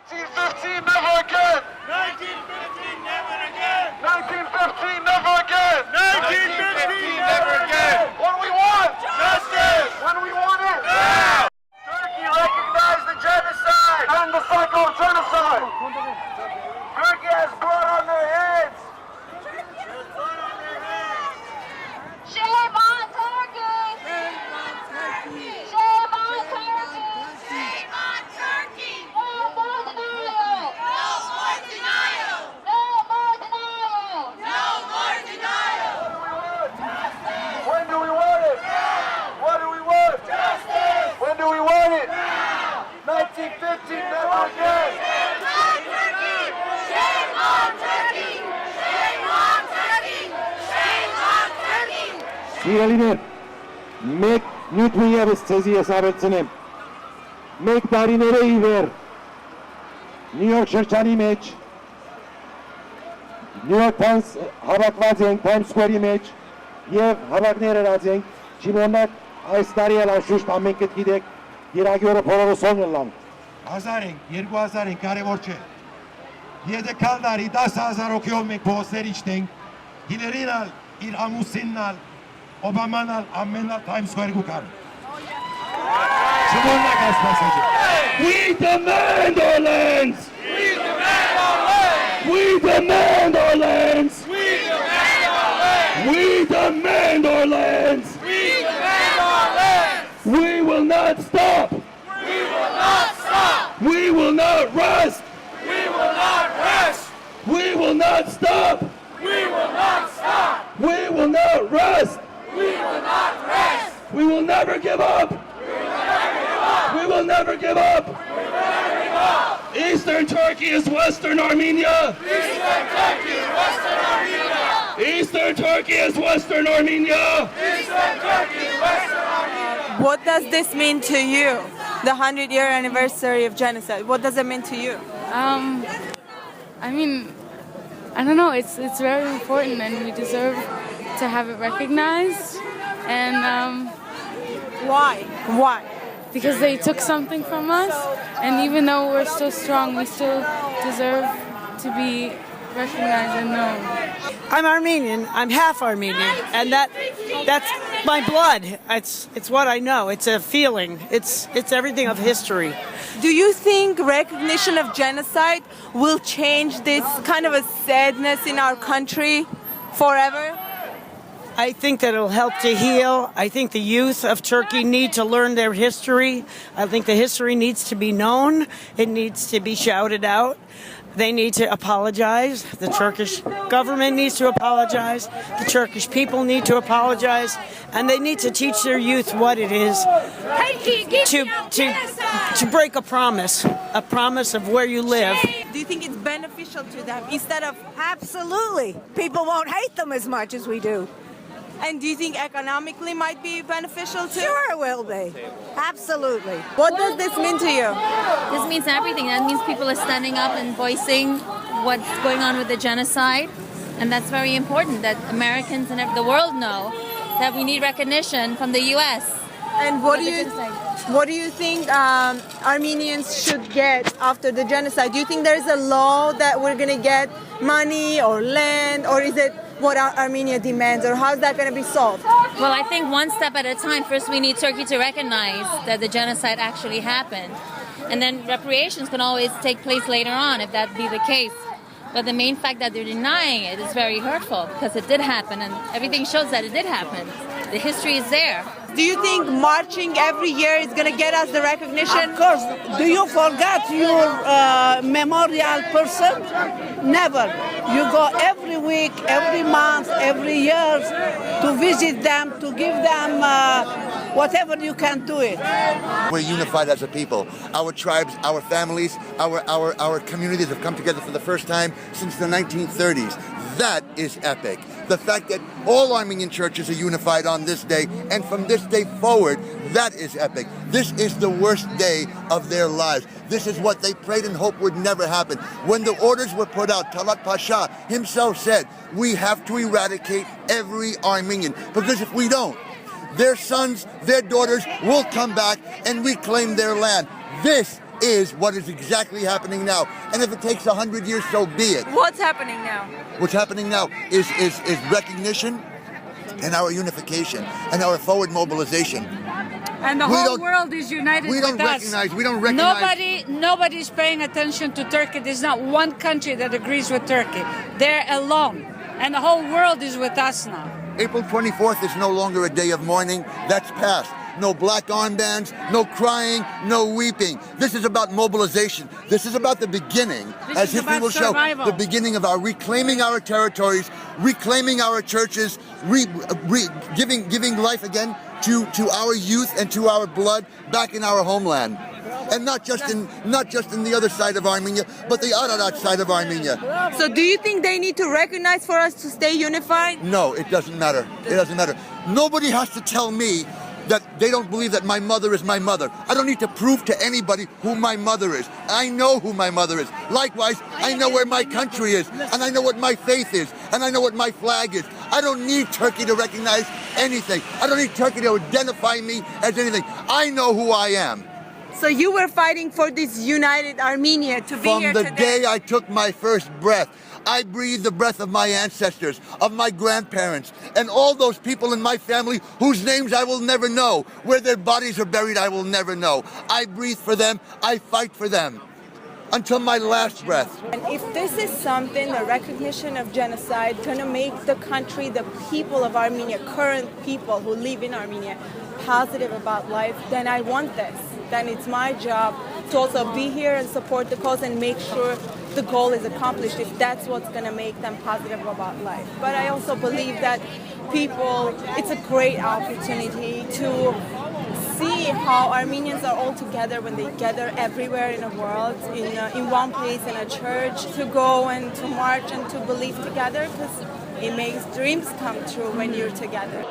1915, never again! 1915, never again! 1915, never again! 1915, never again! What do we want? Justice! When do we want it? Now! Turkey recognized the genocide and the cycle of genocide. Turkey has blood on their heads. Shame on Turkey! Shame on Turkey! Shame on Turkey! Shame on Turkey! No more denial! No more denial! No more denial! No more denial! When do we want it? Now! What do we want? Justice! When do we want it? Now! 1915, never again! Shame on Turkey! Shame on Turkey! Shame on Turkey! Shame on Turkey! Սիրելիներ, մեկ նյութ մի ևս ցեզի ես ավելցնեմ, մեկ տարիները ի վեր, Նյու Յորք շրջանի մեջ, Նյու Յորք Times հավաքված ենք Times Square-ի մեջ և հավաքներ ըրած ենք, չիմոնակ այս տարի էլ անշուշտ ամենքդ գիտեք, երագյորը փորորոսոն լան, 1000 ենք, 2000 ենք, կարևոր չէ, եթե կալ դարի 10,000 օքյով մենք փողոցներ իջնենք, հիլերին ալ, իր ամուսինն ալ, Obaman amena Times Square gukar. We demand our lands. We demand our land! We demand our lands. We demand our land! We demand our lands. We demand our land! We will not stop. We will not stop! We will not rest. We will not rest! We will not stop. We will not stop! We will not rest. We will not rest! We will never give up. We will never give up. Eastern Turkey is Western Armenia. Eastern Turkey is Western Armenia! Eastern Turkey is Western Armenia. Eastern Turkey is Western Armenia! What does this mean to you? The 100-year anniversary of genocide. What does it mean to you? I mean, I don't know. It's very important, and we deserve to have it recognized. And Why? Why? because they took something from us, and even though we're so strong, we still deserve to be recognized and known. I'm Armenian. I'm half Armenian, and that's my blood. It's what I know. It's a feeling. It's everything of history. Do you think recognition of genocide will change this kind of a sadness in our country forever? I think that it'll help to heal. I think the youth of Turkey need to learn their history. I think the history needs to be known. It needs to be shouted out. They need to apologize. The Turkish government needs to apologize. The Turkish people need to apologize. And they need to teach their youth what it is to break a promise of where you live. Do you think it's beneficial to them instead of... Absolutely. People won't hate them as much as we do. And do you think economically might be beneficial too? Sure it will be. Absolutely. What does this mean to you? This means everything. That means people are standing up and voicing what's going on with the genocide. And that's very important, that Americans and the world know that we need recognition from the U.S. And what do you think Armenians should get after the genocide? Do you think there's a law that we're going to get money or land, or is it what Armenia demands, or how's that going to be solved? Well, I think one step at a time. First, we need Turkey to recognize that the genocide actually happened. And then reparations can always take place later on if that be the case. But the main fact that they're denying it is very hurtful, because it did happen, and everything shows that it did happen. The history is there. Do you think marching every year is going to get us the recognition? Of course. Do you forget your memorial person? Never. You go every week, every month, every year to visit them, to give them whatever you can do it. We're unified as a people. Our tribes, our families, our communities have come together for the first time since the 1930s. That is epic. The fact that all Armenian churches are unified on this day, and from this day forward, that is epic. This is the worst day of their lives. This is what they prayed and hoped would never happen. When the orders were put out, Talat Pasha himself said, we have to eradicate every Armenian, because if we don't, their sons, their daughters will come back and reclaim their land. This is what is exactly happening now. And if it takes 100 years, so be it. What's happening now? What's happening now is recognition and our unification and our forward mobilization. And the whole world is united with us. We don't recognize. Nobody's paying attention to Turkey. There's not one country that agrees with Turkey. They're alone. And the whole world is with us now. April 24th is no longer a day of mourning. That's past. No black armbands, no crying, no weeping. This is about mobilization. This is about the beginning, as history will show, the beginning of our reclaiming our territories, reclaiming our churches, giving life again to our youth and to our blood back in our homeland. And not just in the other side of Armenia, but the Ararat side of Armenia. So do you think they need to recognize for us to stay unified? No, it doesn't matter. It doesn't matter. Nobody has to tell me that they don't believe that my mother is my mother. I don't need to prove to anybody who my mother is. I know who my mother is. Likewise, I know where my country is, and I know what my faith is, and I know what my flag is. I don't need Turkey to recognize anything. I don't need Turkey to identify me as anything. I know who I am. So you were fighting for this united Armenia to be here today? From the day I took my first breath, I breathed the breath of my ancestors, of my grandparents, and all those people in my family whose names I will never know. Where their bodies are buried, I will never know. I breathe for them, I fight for them, until my last breath. And if this is something, the recognition of genocide, going to make the country, the people of Armenia, current people who live in Armenia, positive about life, then I want this. Then it's my job to also be here and support the cause and make sure the goal is accomplished if that's what's going to make them positive about life. But I also believe that people, it's a great opportunity to see how Armenians are all together when they gather everywhere in the world, in one place, in a church, to go and to march and to believe together, because it makes dreams come true when you're together.